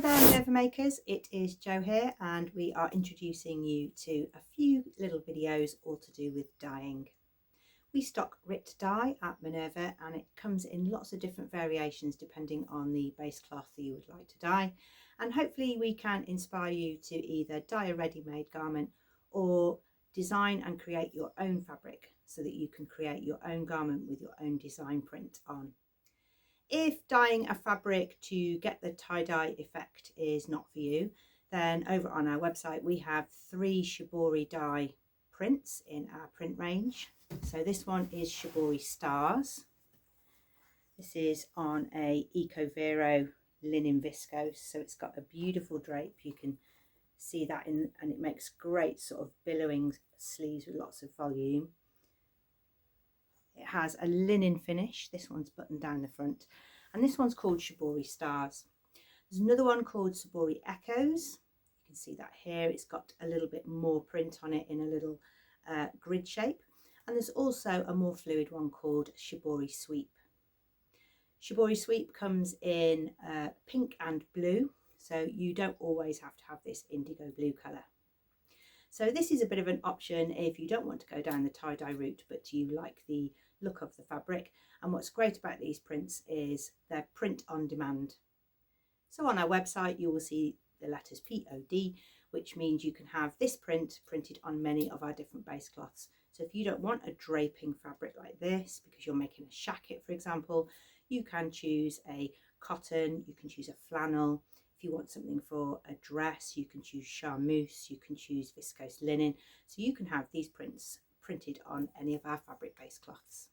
there Minerva makers, it is Jo here and we are introducing you to a few little videos all to do with dyeing. We stock RIT dye at Minerva and it comes in lots of different variations depending on the base cloth that you would like to dye, and hopefully we can inspire you to either dye a ready-made garment or design and create your own fabric so that you can create your own garment with your own design print on. If dyeing a fabric to get the tie-dye effect is not for you, then over on our website we have 3 Shibori dye prints in our print range. So this one is Shibori Stars. This is on a Eco Vero linen viscose, so it's got a beautiful drape. You can see that in, and it makes great sort of billowing sleeves with lots of volume. It has a linen finish. This one's buttoned down the front, and this one's called Shibori Stars. There's another one called Shibori Echoes. You can see that here. It's got a little bit more print on it in a little grid shape, and there's also a more fluid one called Shibori Sweep. Shibori Sweep comes in pink and blue, so you don't always have to have this indigo blue colour. So this is a bit of an option if you don't want to go down the tie-dye route but you like the look of the fabric. And what's great about these prints is they're print on demand. So on our website you will see the letters POD, which means you can have this print printed on many of our different base cloths. So if you don't want a draping fabric like this because you're making a shacket, for example, you can choose a cotton, you can choose a flannel. If you want something for a dress, you can choose charmeuse, you can choose viscose linen. So you can have these prints printed on any of our fabric base cloths.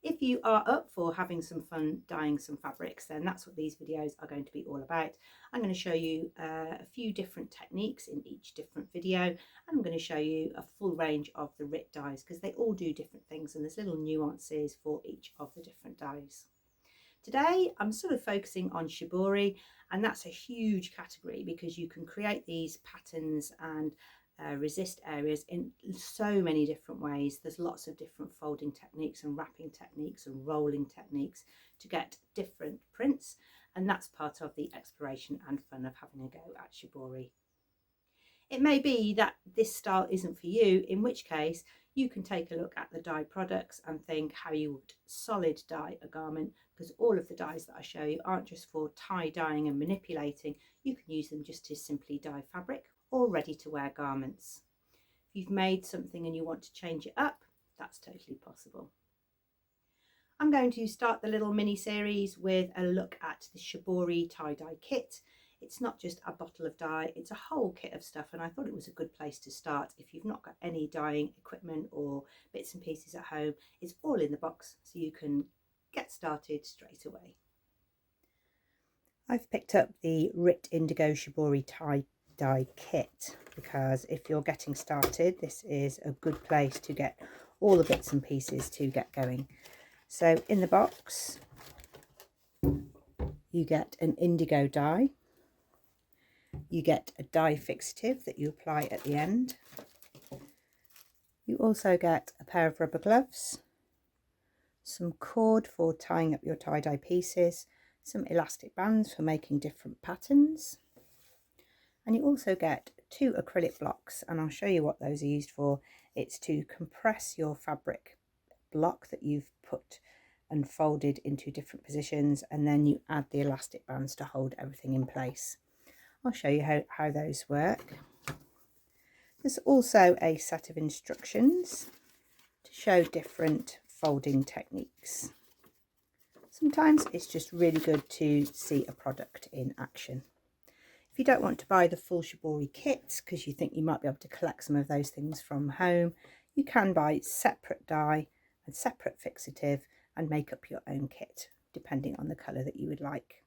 If you are up for having some fun dyeing some fabrics, then that's what these videos are going to be all about. I'm going to show you a few different techniques in each different video, and I'm going to show you a full range of the RIT dyes because they all do different things and there's little nuances for each of the different dyes. Today I'm sort of focusing on Shibori, and that's a huge category because you can create these patterns and resist areas in so many different ways. There's lots of different folding techniques and wrapping techniques and rolling techniques to get different prints, and that's part of the exploration and fun of having a go at Shibori. It may be that this style isn't for you, in which case you can take a look at the dye products and think how you would solid dye a garment, because all of the dyes that I show you aren't just for tie dyeing and manipulating. You can use them just to simply dye fabric or ready to wear garments. If you've made something and you want to change it up, that's totally possible. I'm going to start the little mini series with a look at the Shibori tie-dye kit. It's not just a bottle of dye, it's a whole kit of stuff, and I thought it was a good place to start if you've not got any dyeing equipment or bits and pieces at home. It's all in the box so you can get started straight away. I've picked up the RIT Indigo Shibori tie-dye kit because if you're getting started, this is a good place to get all the bits and pieces to get going. So in the box you get an indigo dye. You get a dye fixative that you apply at the end. You also get a pair of rubber gloves, some cord for tying up your tie-dye pieces, some elastic bands for making different patterns, and you also get 2 acrylic blocks, and I'll show you what those are used for. It's to compress your fabric block that you've put and folded into different positions, and then you add the elastic bands to hold everything in place. I'll show you how those work. There's also a set of instructions to show different folding techniques. Sometimes it's just really good to see a product in action. If you don't want to buy the full Shibori kit because you think you might be able to collect some of those things from home, you can buy separate dye and separate fixative and make up your own kit depending on the colour that you would like.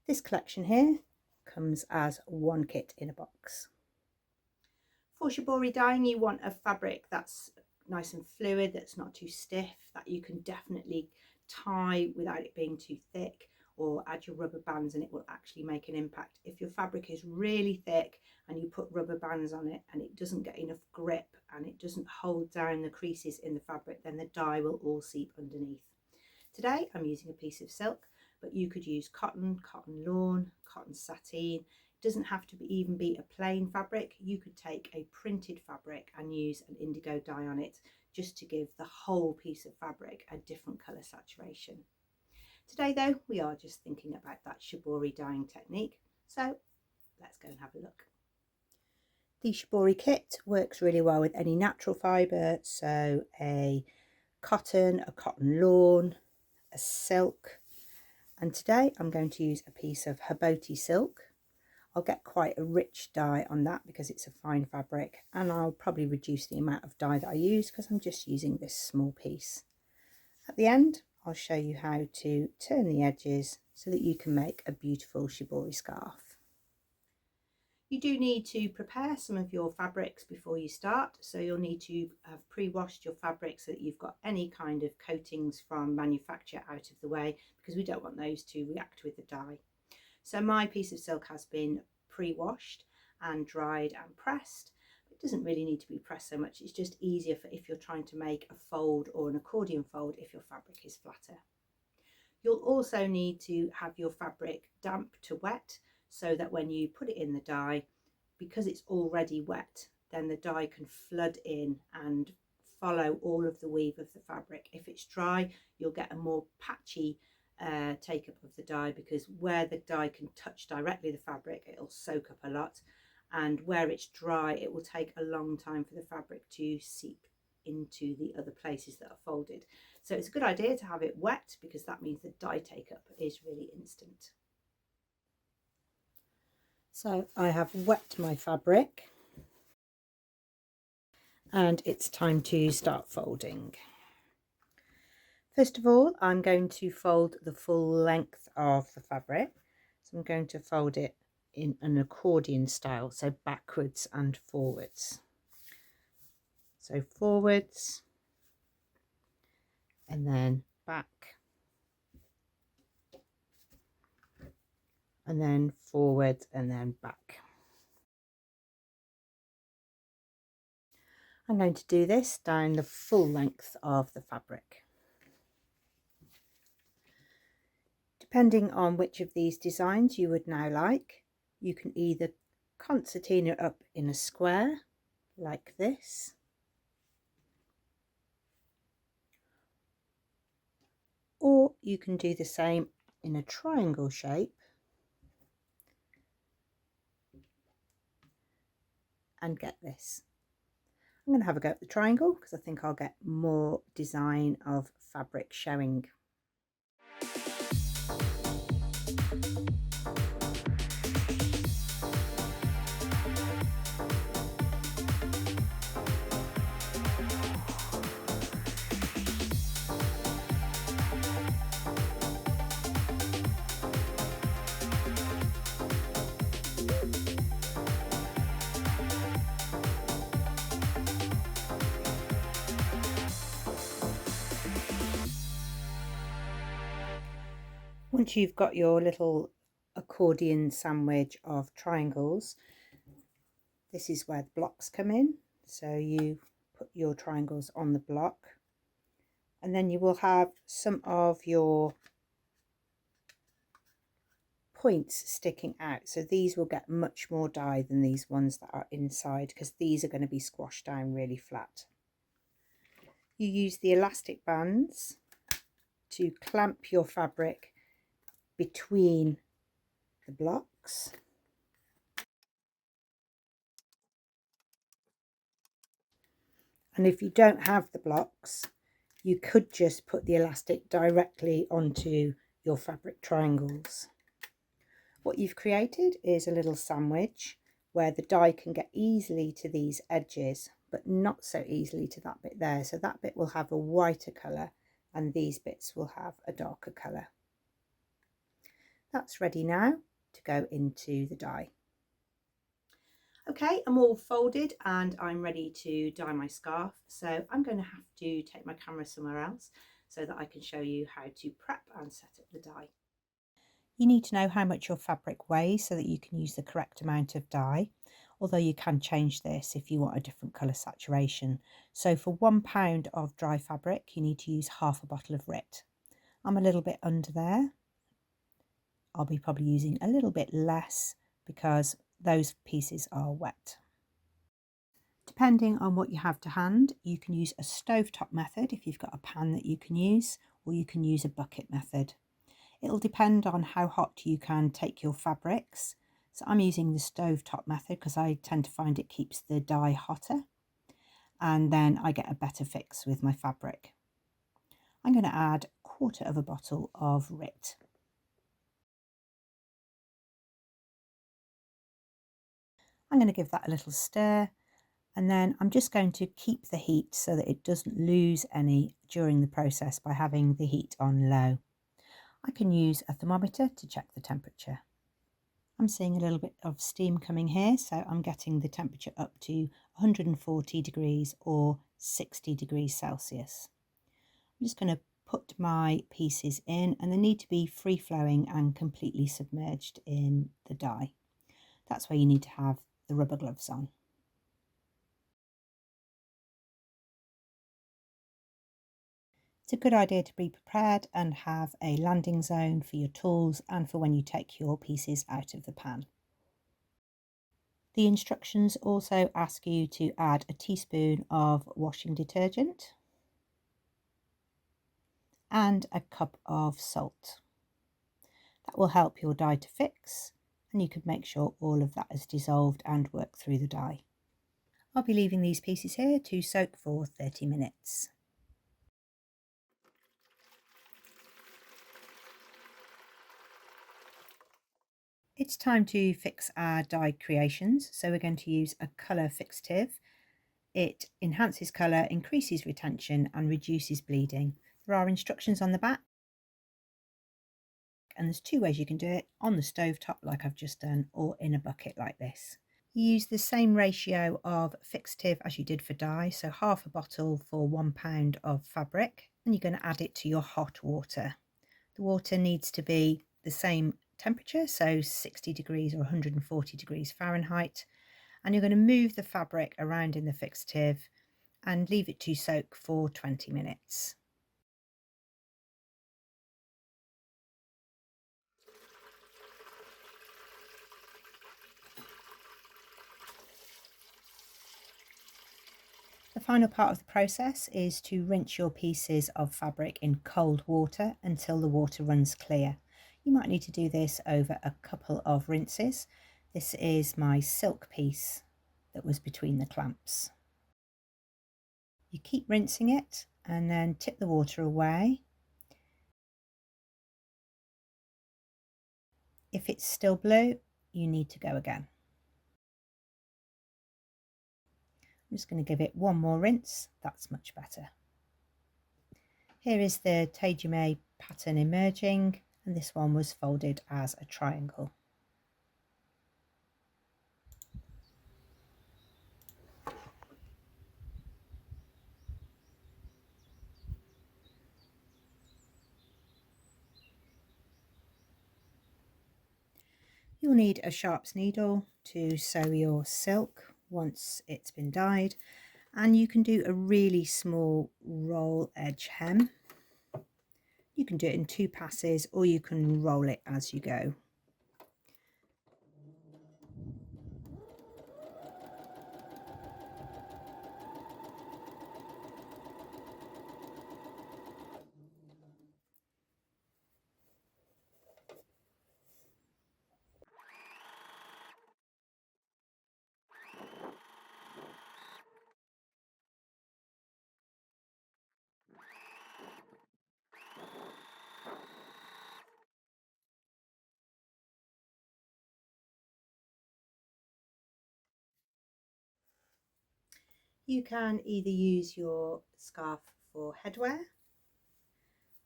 This collection here comes as one kit in a box. For Shibori dyeing you want a fabric that's nice and fluid, that's not too stiff, that you can definitely tie without it being too thick, or add your rubber bands and it will actually make an impact. If your fabric is really thick and you put rubber bands on it and it doesn't get enough grip and it doesn't hold down the creases in the fabric, then the dye will all seep underneath. Today I'm using a piece of silk, but you could use cotton, cotton lawn, cotton sateen. It doesn't have to even be a plain fabric. You could take a printed fabric and use an indigo dye on it just to give the whole piece of fabric a different colour saturation. Today though, we are just thinking about that shibori dyeing technique, so let's go and have a look. The shibori kit works really well with any natural fibre, so a cotton lawn, a silk, and today I'm going to use a piece of Haboti silk. I'll get quite a rich dye on that because it's a fine fabric, and I'll probably reduce the amount of dye that I use because I'm just using this small piece. At the end, I'll show you how to turn the edges so that you can make a beautiful shibori scarf. You do need to prepare some of your fabrics before you start, so you'll need to have pre-washed your fabric so that you've got any kind of coatings from manufacture out of the way, because we don't want those to react with the dye. So my piece of silk has been pre-washed and dried and pressed. It doesn't really need to be pressed so much, it's just easier for if you're trying to make a fold or an accordion fold if your fabric is flatter. You'll also need to have your fabric damp to wet so that when you put it in the dye, because it's already wet, then the dye can flood in and follow all of the weave of the fabric. If it's dry, you'll get a more patchy take up of the dye, because where the dye can touch directly the fabric, it'll soak up a lot, and where it's dry, it will take a long time for the fabric to seep into the other places that are folded. So it's a good idea to have it wet, because that means the dye take up is really instant. So I have wet my fabric and it's time to start folding. First of all, I'm going to fold the full length of the fabric. So I'm going to fold it in an accordion style, so backwards and forwards. So forwards and then back and then forward and then back. I'm going to do this down the full length of the fabric. Depending on which of these designs you would now like, you can either concertina up in a square like this, or you can do the same in a triangle shape and get this. I'm going to have a go at the triangle because I think I'll get more design of fabric showing. Once you've got your little accordion sandwich of triangles, this is where the blocks come in. So you put your triangles on the block, and then you will have some of your points sticking out. So these will get much more dye than these ones that are inside, because these are going to be squashed down really flat. You use the elastic bands to clamp your fabric between the blocks. And if you don't have the blocks, you could just put the elastic directly onto your fabric triangles. What you've created is a little sandwich where the dye can get easily to these edges, but not so easily to that bit there. So that bit will have a whiter colour and these bits will have a darker colour. That's ready now to go into the dye. Okay, I'm all folded and I'm ready to dye my scarf. So I'm going to have to take my camera somewhere else so that I can show you how to prep and set up the dye. You need to know how much your fabric weighs so that you can use the correct amount of dye, although you can change this if you want a different colour saturation. So for 1 pound of dry fabric, you need to use half a bottle of RIT. I'm a little bit under there, I'll be probably using a little bit less because those pieces are wet. Depending on what you have to hand, you can use a stovetop method if you've got a pan that you can use, or you can use a bucket method. It'll depend on how hot you can take your fabrics. So I'm using the stovetop method because I tend to find it keeps the dye hotter, and then I get a better fix with my fabric. I'm going to add 1/4 of a bottle of RIT. I'm going to give that a little stir, and then I'm just going to keep the heat so that it doesn't lose any during the process by having the heat on low. I can use a thermometer to check the temperature. I'm seeing a little bit of steam coming here, so I'm getting the temperature up to 140 degrees or 60 degrees Celsius. I'm just going to put my pieces in, and they need to be free flowing and completely submerged in the dye. That's where you need to have the rubber gloves on. It's a good idea to be prepared and have a landing zone for your tools and for when you take your pieces out of the pan. The instructions also ask you to add a teaspoon of washing detergent and a cup of salt. That will help your dye to fix, and you can make sure all of that is dissolved and work through the dye. I'll be leaving these pieces here to soak for 30 minutes. It's time to fix our dye creations, so we're going to use a colour fixative. It enhances colour, increases retention and reduces bleeding. There are instructions on the back, and there's 2 ways you can do it: on the stovetop like I've just done, or in a bucket like this. You use the same ratio of fixative as you did for dye, so 1/2 a bottle for 1 pound of fabric, and you're going to add it to your hot water. The water needs to be the same temperature, so 60 degrees or 140 degrees Fahrenheit, and you're going to move the fabric around in the fixative and leave it to soak for 20 minutes. The final part of the process is to rinse your pieces of fabric in cold water until the water runs clear. You might need to do this over a couple of rinses. This is my silk piece that was between the clamps. You keep rinsing it and then tip the water away. If it's still blue, you need to go again. I'm just going to give it one more rinse. That's much better. Here is the Tejime pattern emerging, and this one was folded as a triangle. You'll need a sharps needle to sew your silk once it's been dyed, and you can do a really small roll edge hem. You can do it in 2 passes, or you can roll it as you go. You can either use your scarf for headwear,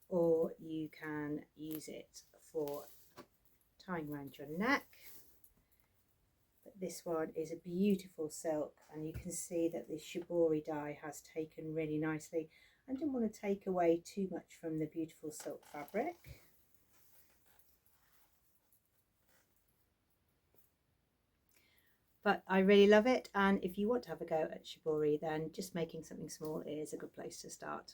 or you can use it for tying around your neck. But this one is a beautiful silk, and you can see that the shibori dye has taken really nicely. I didn't want to take away too much from the beautiful silk fabric. But I really love it, and if you want to have a go at shibori, then just making something small is a good place to start.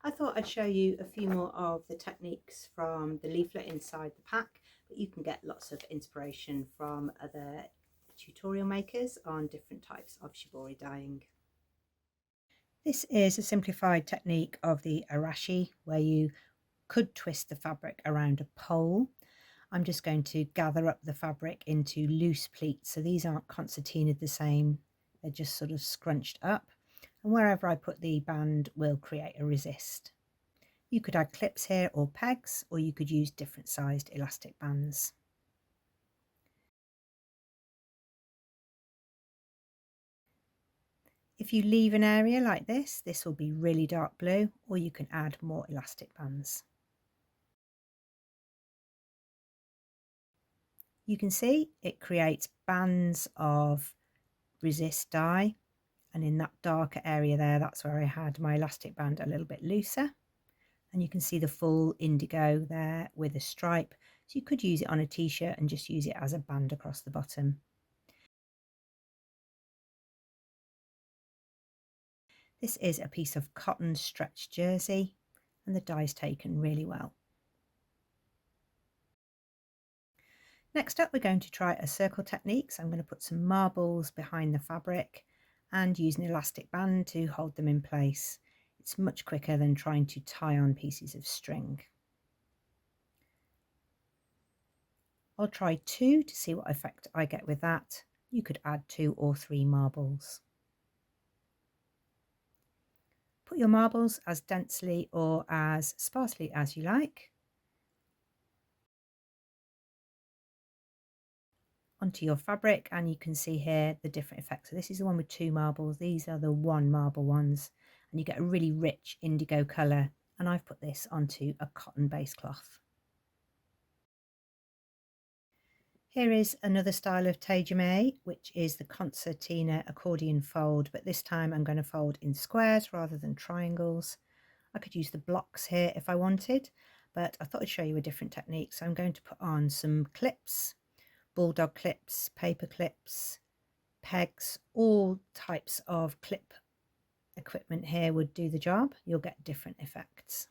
I thought I'd show you a few more of the techniques from the leaflet inside the pack, but you can get lots of inspiration from other tutorial makers on different types of shibori dyeing. This is a simplified technique of the Arachi where you could twist the fabric around a pole. I'm just going to gather up the fabric into loose pleats, so these aren't concertinaed the same, they're just sort of scrunched up, and wherever I put the band will create a resist. You could add clips here or pegs, or you could use different sized elastic bands. If you leave an area like this will be really dark blue, or you can add more elastic bands. You can see it creates bands of resist dye, and in that darker area there, that's where I had my elastic band a little bit looser. And you can see the full indigo there with a stripe. So you could use it on a t-shirt and just use it as a band across the bottom. This is a piece of cotton stretch jersey, and the dye's taken really well. Next up, we're going to try a circle technique. So I'm going to put some marbles behind the fabric and use an elastic band to hold them in place. It's much quicker than trying to tie on pieces of string. I'll try 2 to see what effect I get with that. You could add 2 or 3 marbles. Put your marbles as densely or as sparsely as you like onto your fabric, and you can see here the different effects. So this is the one with 2 marbles, these are the 1 marble ones, and you get a really rich indigo colour, and I've put this onto a cotton base cloth. Here is another style of tejime, which is the concertina accordion fold, but this time I'm going to fold in squares rather than triangles. I could use the blocks here if I wanted, but I thought I'd show you a different technique. So I'm going to put on some clips, bulldog clips, paper clips, pegs, all types of clip equipment here would do the job. You'll get different effects.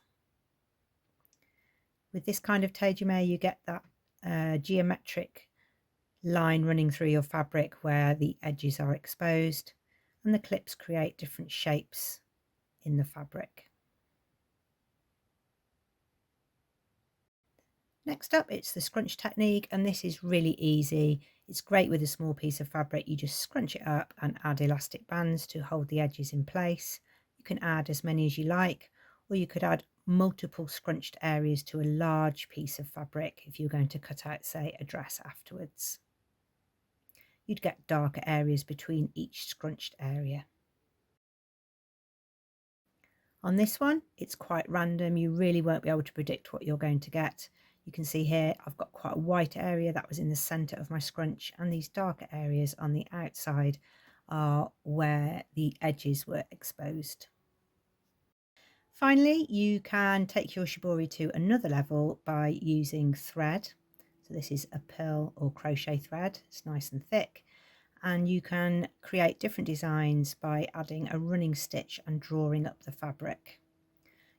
With this kind of tejime, you get that geometric line running through your fabric where the edges are exposed, and the clips create different shapes in the fabric. Next up, it's the scrunch technique, and this is really easy. It's great with a small piece of fabric. You just scrunch it up and add elastic bands to hold the edges in place. You can add as many as you like, or you could add multiple scrunched areas to a large piece of fabric if you're going to cut out, say, a dress afterwards. You'd get darker areas between each scrunched area. On this one, it's quite random. You really won't be able to predict what you're going to get. You can see here I've got quite a white area that was in the centre of my scrunch, and these darker areas on the outside are where the edges were exposed. Finally, you can take your shibori to another level by using thread. So this is a pearl or crochet thread. It's nice and thick. And you can create different designs by adding a running stitch and drawing up the fabric.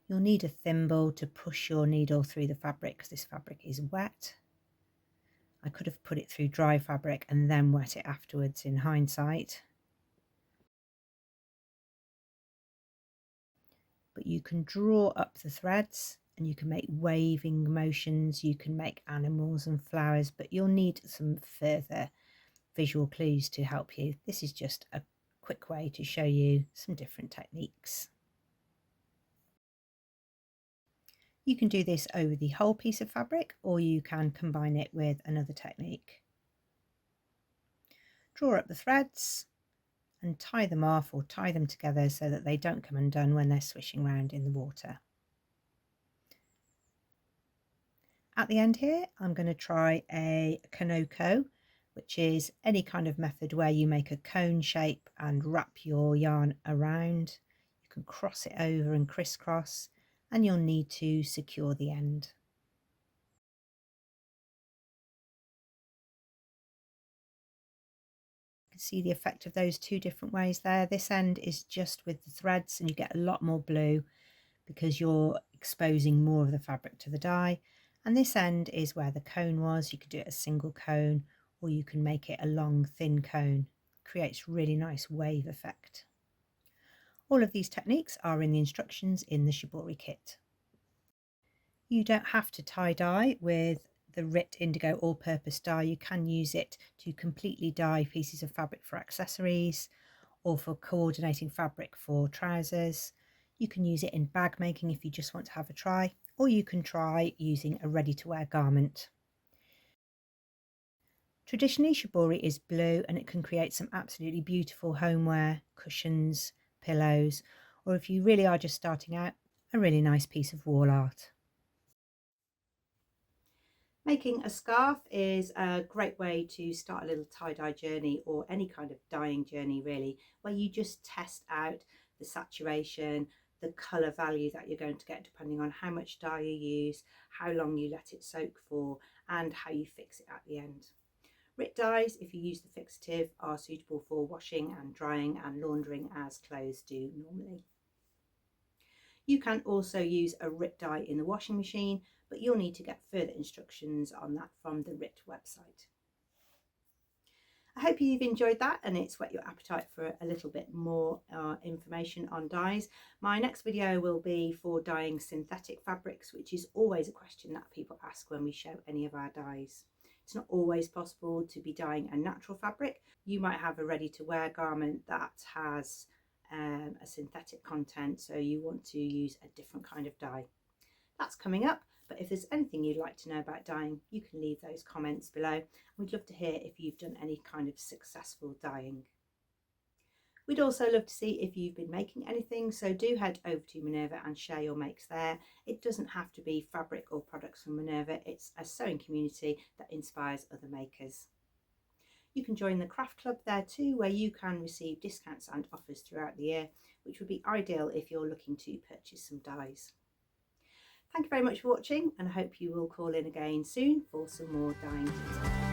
You'll need a thimble to push your needle through the fabric because this fabric is wet. I could have put it through dry fabric and then wet it afterwards in hindsight. But you can draw up the threads and you can make waving motions, you can make animals and flowers, but you'll need some further visual clues to help you. This is just a quick way to show you some different techniques. You can do this over the whole piece of fabric, or you can combine it with another technique. Draw up the threads and tie them off or tie them together so that they don't come undone when they're swishing around in the water. At the end here, I'm going to try a kanoko, which is any kind of method where you make a cone shape and wrap your yarn around. You can cross it over and crisscross, and you'll need to secure the end. You can see the effect of those 2 different ways there. This end is just with the threads and you get a lot more blue, because you're exposing more of the fabric to the dye. And this end is where the cone was. You could do it a single cone, or you can make it a long thin cone. Creates really nice wave effect. All of these techniques are in the instructions in the Shibori kit. You don't have to tie-dye with the RIT Indigo all-purpose dye. You can use it to completely dye pieces of fabric for accessories or for coordinating fabric for trousers. You can use it in bag making if you just want to have a try, or you can try using a ready-to-wear garment. Traditionally, Shibori is blue and it can create some absolutely beautiful homeware, cushions, pillows, or if you really are just starting out, a really nice piece of wall art. Making a scarf is a great way to start a little tie-dye journey, or any kind of dyeing journey really, where you just test out the saturation, the colour value that you're going to get depending on how much dye you use, how long you let it soak for, and how you fix it at the end. RIT dyes, if you use the fixative, are suitable for washing and drying and laundering as clothes do normally. You can also use a RIT dye in the washing machine, but you'll need to get further instructions on that from the RIT website. I hope you've enjoyed that and it's whet your appetite for a little bit more information on dyes. My next video will be for dyeing synthetic fabrics, which is always a question that people ask when we show any of our dyes. It's not always possible to be dyeing a natural fabric. You might have a ready-to-wear garment that has a synthetic content, so you want to use a different kind of dye. That's coming up, but if there's anything you'd like to know about dyeing, you can leave those comments below. We'd love to hear if you've done any kind of successful dyeing. We'd also love to see if you've been making anything, so do head over to Minerva and share your makes there. It doesn't have to be fabric or products from Minerva, it's a sewing community that inspires other makers. You can join the craft club there too, where you can receive discounts and offers throughout the year, which would be ideal if you're looking to purchase some dyes. Thank you very much for watching, and I hope you will call in again soon for some more dyeing details.